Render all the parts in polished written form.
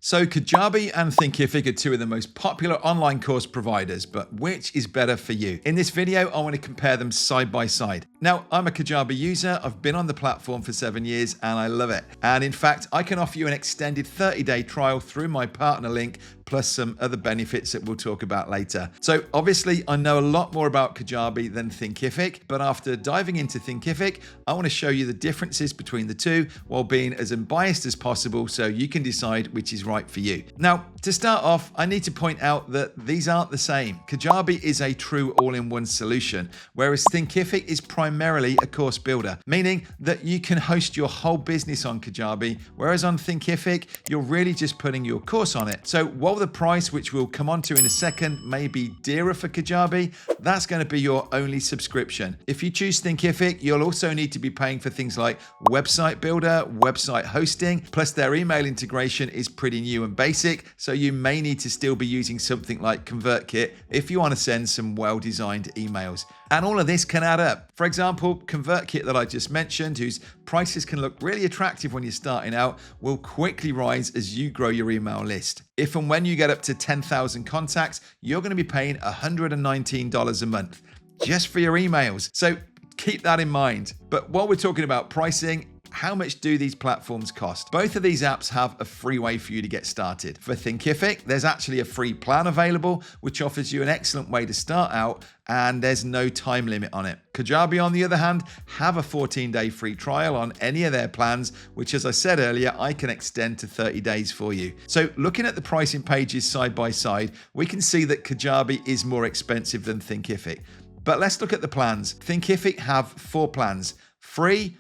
So Kajabi and Thinkific are two of the most popular online course providers, but which is better for you? In this video, I want to compare them side by side. Now, I'm a Kajabi user. I've been on the platform for 7 years and I love it. And in fact, I can offer you an extended 30-day trial through my partner link, plus some other benefits that we'll talk about later. So obviously, I know a lot more about Kajabi than Thinkific, but after diving into Thinkific, I want to show you the differences between the two while being as unbiased as possible so you can decide which is right for you. Now, to start off, I need to point out that these aren't the same. Kajabi is a true all-in-one solution, whereas Thinkific is primarily a course builder, meaning that you can host your whole business on Kajabi, whereas on Thinkific, you're really just putting your course on it. So while the price, which we'll come on to in a second, may be dearer for Kajabi, that's going to be your only subscription. If you choose Thinkific, you'll also need to be paying for things like website builder, website hosting, plus their email integration is pretty new and basic, so you may need to still be using something like ConvertKit if you want to send some well-designed emails. And all of this can add up. For example, ConvertKit that I just mentioned, whose prices can look really attractive when you're starting out, will quickly rise as you grow your email list. If and when you get up to 10,000 contacts, you're going to be paying $119 a month just for your emails. So keep that in mind. But while we're talking about pricing, how much do these platforms cost? Both of these apps have a free way for you to get started. For Thinkific, there's actually a free plan available, which offers you an excellent way to start out, and there's no time limit on it. Kajabi, on the other hand, have a 14-day free trial on any of their plans, which, as I said earlier, I can extend to 30 days for you. So looking at the pricing pages side by side, we can see that Kajabi is more expensive than Thinkific. But let's look at the plans. Thinkific have 4 plans: free,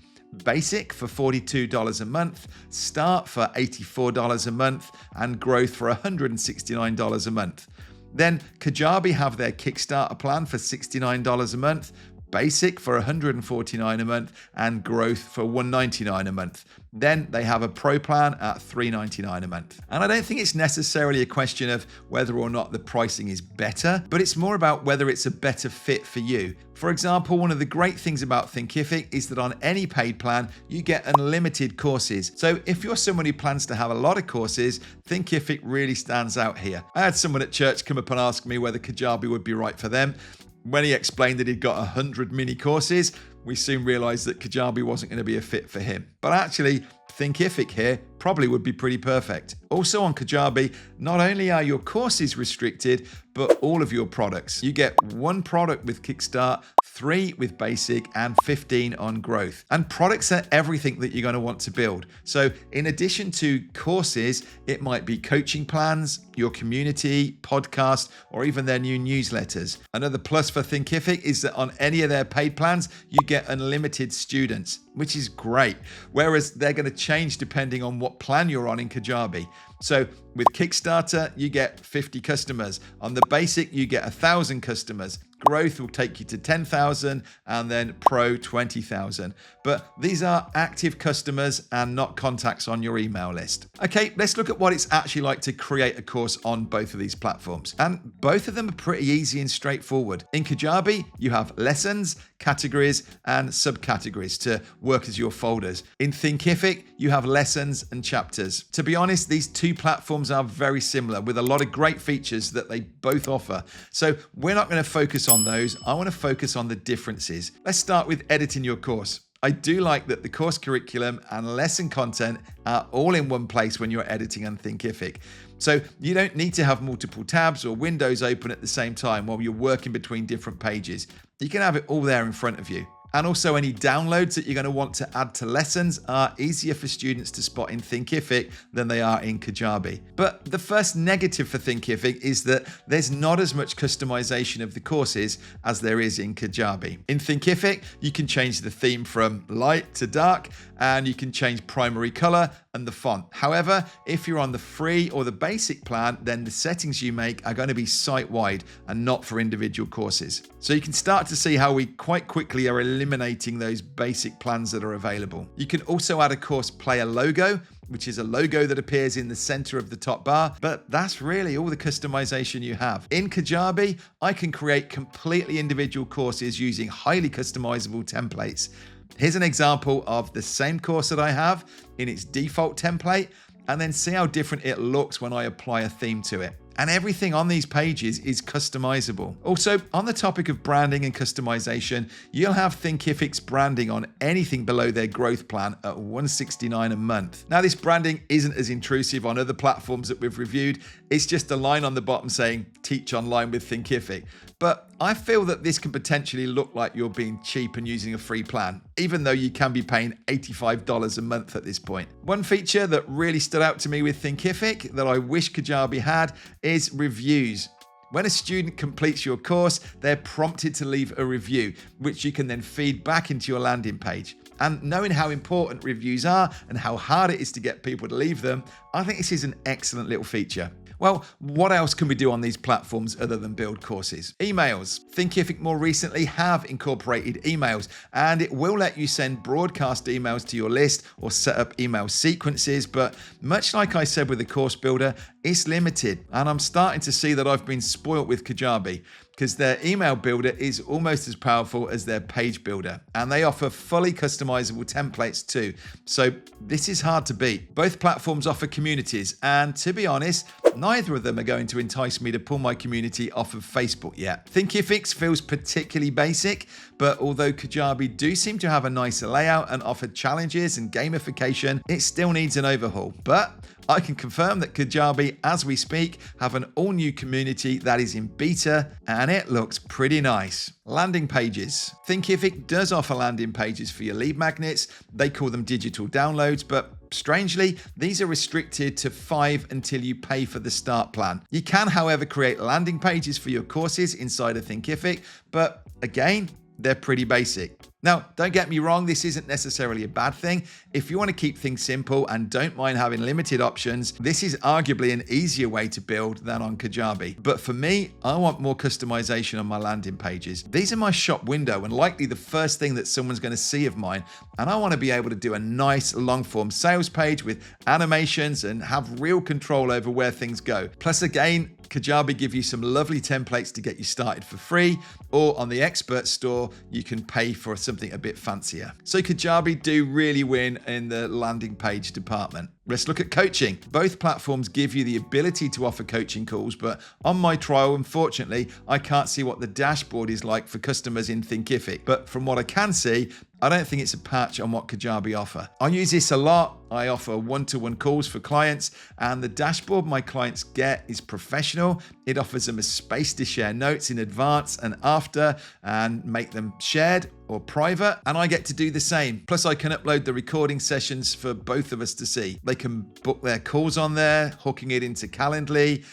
Basic for $42 a month, Start for $84 a month, and Growth for $169 a month. Then Kajabi have their Kickstarter plan for $69 a month, Basic for $149 a month, and Growth for $199 a month. Then they have a Pro plan at $399 a month. And I don't think it's necessarily a question of whether or not the pricing is better, but it's more about whether it's a better fit for you. For example, one of the great things about Thinkific is that on any paid plan, you get unlimited courses. So if you're someone who plans to have a lot of courses, Thinkific really stands out here. I had someone at church come up and ask me whether Kajabi would be right for them. When he explained that he'd got 100 mini courses, we soon realized that Kajabi wasn't going to be a fit for him. But actually, Thinkific here probably would be pretty perfect. Also on Kajabi, not only are your courses restricted, but all of your products. You get 1 product with Kickstart, 3 with Basic, and 15 on Growth. And products are everything that you're going to want to build. So in addition to courses, it might be coaching plans, your community, podcast, or even their new newsletters. Another plus for Thinkific is that on any of their paid plans, you get unlimited students, which is great. Whereas they're going to change depending on what plan you're on in Kajabi. So with Kickstarter, you get 50 customers. On the Basic, you get 1,000 customers. Growth will take you to 10,000, and then Pro 20,000. But these are active customers and not contacts on your email list. Okay, let's look at what it's actually like to create a course on both of these platforms. And both of them are pretty easy and straightforward. In Kajabi, you have lessons, categories, and subcategories to work as your folders. In Thinkific, you have lessons and chapters. To be honest, these two platforms are very similar with a lot of great features that they both offer. So we're not going to focus on those. I want to focus on the differences. Let's start with editing your course. I do like that the course curriculum and lesson content are all in one place when you're editing on Thinkific. So you don't need to have multiple tabs or windows open at the same time while you're working between different pages. You can have it all there in front of you. And also any downloads that you're going to want to add to lessons are easier for students to spot in Thinkific than they are in Kajabi. But the first negative for Thinkific is that there's not as much customization of the courses as there is in Kajabi. In Thinkific, you can change the theme from light to dark, and you can change primary color and the font. However, if you're on the free or the basic plan, then the settings you make are going to be site-wide and not for individual courses. So you can start to see how we quite quickly are eliminating those basic plans that are available. You can also add a course player logo, which is a logo that appears in the center of the top bar, but that's really all the customization you have. In Kajabi, I can create completely individual courses using highly customizable templates. Here's an example of the same course that I have in its default template, and then see how different it looks when I apply a theme to it. And everything on these pages is customizable. Also, on the topic of branding and customization, you'll have Thinkific's branding on anything below their growth plan at $169 a month. Now, this branding isn't as intrusive on other platforms that we've reviewed. It's just a line on the bottom saying, "Teach online with Thinkific." But I feel that this can potentially look like you're being cheap and using a free plan, even though you can be paying $85 a month at this point. One feature that really stood out to me with Thinkific that I wish Kajabi had is reviews. When a student completes your course, they're prompted to leave a review, which you can then feed back into your landing page. And knowing how important reviews are and how hard it is to get people to leave them, I think this is an excellent little feature. Well, what else can we do on these platforms other than build courses? Emails. Thinkific more recently have incorporated emails, and it will let you send broadcast emails to your list or set up email sequences, but much like I said with the course builder, it's limited, and I'm starting to see that I've been spoiled with Kajabi, because their email builder is almost as powerful as their page builder, and they offer fully customizable templates too. So this is hard to beat. Both platforms offer communities, and to be honest, neither of them are going to entice me to pull my community off of Facebook yet. Thinkific's feels particularly basic, but although Kajabi do seem to have a nicer layout and offer challenges and gamification, it still needs an overhaul. But I can confirm that Kajabi, as we speak, have an all-new community that is in beta, and it looks pretty nice. Landing pages. Thinkific does offer landing pages for your lead magnets. They call them digital downloads, but strangely, these are restricted to 5 until you pay for the start plan. You can, however, create landing pages for your courses inside of Thinkific, but again, they're pretty basic. Now, don't get me wrong, this isn't necessarily a bad thing. If you want to keep things simple and don't mind having limited options, this is arguably an easier way to build than on Kajabi. But for me, I want more customization on my landing pages. These are my shop window and likely the first thing that someone's going to see of mine. And I want to be able to do a nice long form sales page with animations and have real control over where things go. Plus, again, Kajabi give you some lovely templates to get you started for free, or on the expert store, you can pay for something a bit fancier. So Kajabi do really win in the landing page department. Let's look at coaching. Both platforms give you the ability to offer coaching calls, but on my trial, unfortunately, I can't see what the dashboard is like for customers in Thinkific. But from what I can see, I don't think it's a patch on what Kajabi offer. I use this a lot. I offer one-to-one calls for clients, and the dashboard my clients get is professional. It offers them a space to share notes in advance and after and make them shared or private, and I get to do the same. Plus, I can upload the recording sessions for both of us to see. They can book their calls on there, hooking it into Calendly.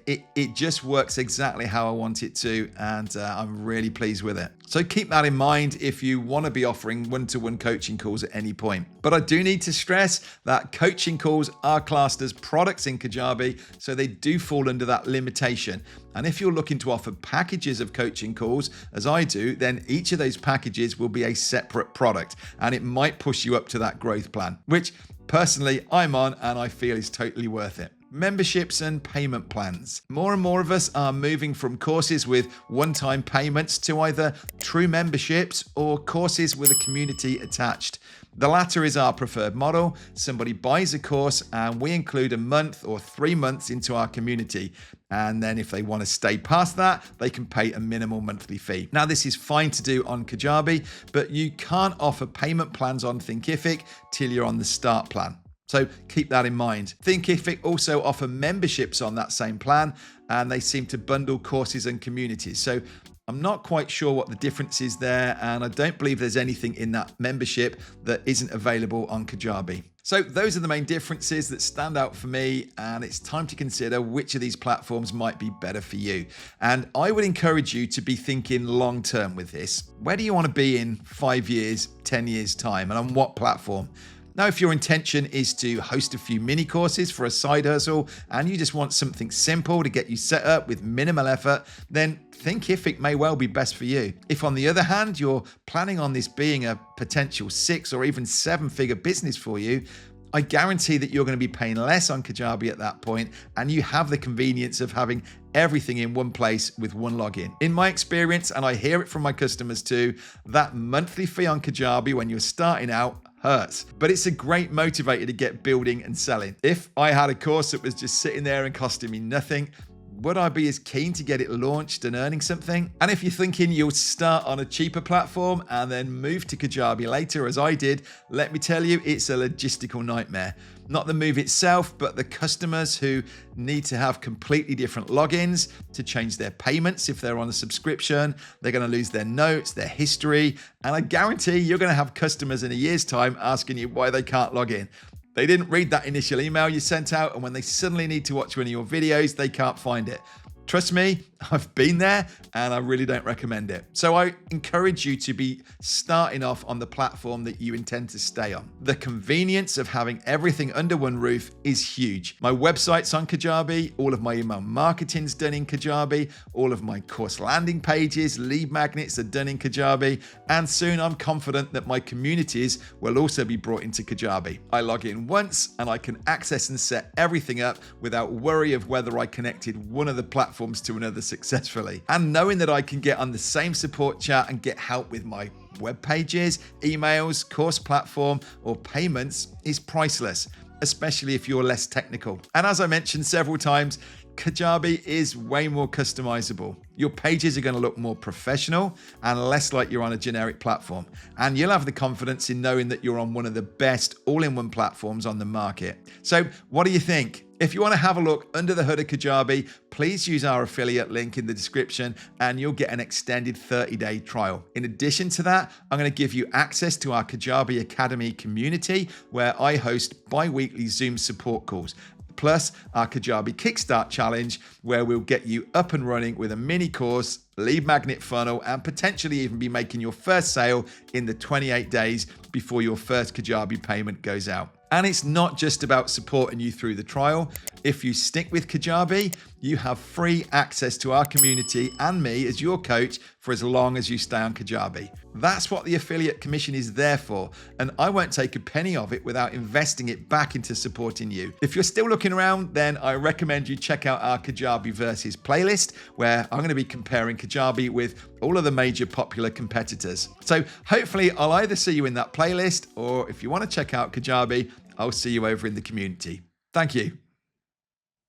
It just works exactly how I want it to, and I'm really pleased with it. So keep that in mind if you want to be offering one-to-one coaching calls at any point. But I do need to stress that coaching calls are classed as products in Kajabi, so they do fall under that limitation. And if you're looking to offer packages of coaching calls, as I do, then each of those packages will be a separate product, and it might push you up to that growth plan, which personally I'm on and I feel is totally worth it. Memberships and payment plans. More and more of us are moving from courses with one-time payments to either true memberships or courses with a community attached. The latter is our preferred model. Somebody buys a course and we include a month or 3 months into our community. And then if they want to stay past that, they can pay a minimal monthly fee. Now, this is fine to do on Kajabi, but you can't offer payment plans on Thinkific till you're on the start plan. So keep that in mind. Thinkific also offer memberships on that same plan, and they seem to bundle courses and communities. So I'm not quite sure what the difference is there, and I don't believe there's anything in that membership that isn't available on Kajabi. So those are the main differences that stand out for me, and it's time to consider which of these platforms might be better for you. And I would encourage you to be thinking long term with this. Where do you want to be in 5 years, 10 years time, and on what platform? Now, if your intention is to host a few mini courses for a side hustle and you just want something simple to get you set up with minimal effort, then Thinkific may well be best for you. If, on the other hand, you're planning on this being a potential 6 or even 7-figure business for you, I guarantee that you're going to be paying less on Kajabi at that point, and you have the convenience of having everything in one place with one login. In my experience, and I hear it from my customers too, that monthly fee on Kajabi when you're starting out hurts. But it's a great motivator to get building and selling. If I had a course that was just sitting there and costing me nothing, would I be as keen to get it launched and earning something? And if you're thinking you'll start on a cheaper platform and then move to Kajabi later, as I did, let me tell you, it's a logistical nightmare. Not the move itself, but the customers who need to have completely different logins to change their payments if they're on a subscription. They're going to lose their notes, their history, and I guarantee you're going to have customers in a year's time asking you why they can't log in. They didn't read that initial email you sent out, and when they suddenly need to watch one of your videos, they can't find it. Trust me, I've been there and I really don't recommend it. So I encourage you to be starting off on the platform that you intend to stay on. The convenience of having everything under one roof is huge. My website's on Kajabi, all of my email marketing's done in Kajabi, all of my course landing pages, lead magnets are done in Kajabi, and soon I'm confident that my communities will also be brought into Kajabi. I log in once and I can access and set everything up without worry of whether I connected one of the platforms to another successfully. And knowing that I can get on the same support chat and get help with my web pages, emails, course platform, or payments is priceless, especially if you're less technical. And as I mentioned several times, Kajabi is way more customizable. Your pages are going to look more professional and less like you're on a generic platform. And you'll have the confidence in knowing that you're on one of the best all-in-one platforms on the market. So what do you think? If you want to have a look under the hood of Kajabi, please use our affiliate link in the description and you'll get an extended 30-day trial. In addition to that, I'm going to give you access to our Kajabi Academy community where I host bi-weekly Zoom support calls. Plus our Kajabi Kickstart Challenge, where we'll get you up and running with a mini course, lead magnet funnel, and potentially even be making your first sale in the 28 days before your first Kajabi payment goes out. And it's not just about supporting you through the trial. If you stick with Kajabi, you have free access to our community and me as your coach for as long as you stay on Kajabi. That's what the affiliate commission is there for, and I won't take a penny of it without investing it back into supporting you. If you're still looking around, then I recommend you check out our Kajabi Versus playlist, where I'm going to be comparing Kajabi with all of the major popular competitors. So hopefully I'll either see you in that playlist, or if you want to check out Kajabi, I'll see you over in the community. Thank you.